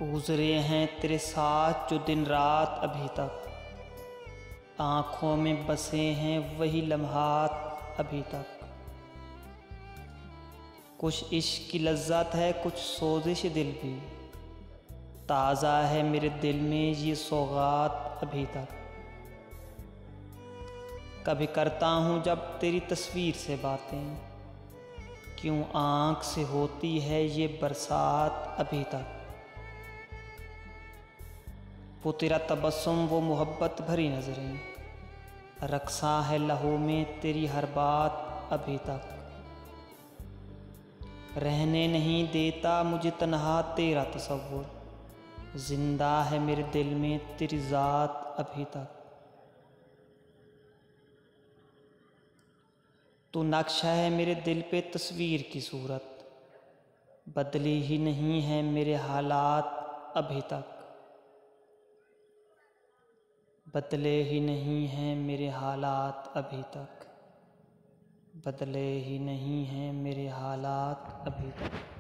गुज़रे हैं तेरे साथ जो दिन रात अभी तक, आँखों में बसे हैं वही लम्हात अभी तक। कुछ इश्क की लज्जत है, कुछ सोजिश दिल भी, ताज़ा है मेरे दिल में ये सौगात अभी तक। कभी करता हूँ जब तेरी तस्वीर से बातें, क्यों आँख से होती है ये बरसात अभी तक। वो तेरा तबस्सुम, वो मोहब्बत भरी नज़रें, रक्सा है लहू में तेरी हर बात अभी तक। रहने नहीं देता मुझे तन्हा तेरा तसव्वुर, जिंदा है मेरे दिल में तेरी ज़ात अभी तक। तू नक्शा है मेरे दिल पे तस्वीर की सूरत, बदली ही नहीं है मेरे हालात अभी तक। बदले ही नहीं हैं मेरे हालात अभी तक, बदले ही नहीं हैं मेरे हालात अभी तक।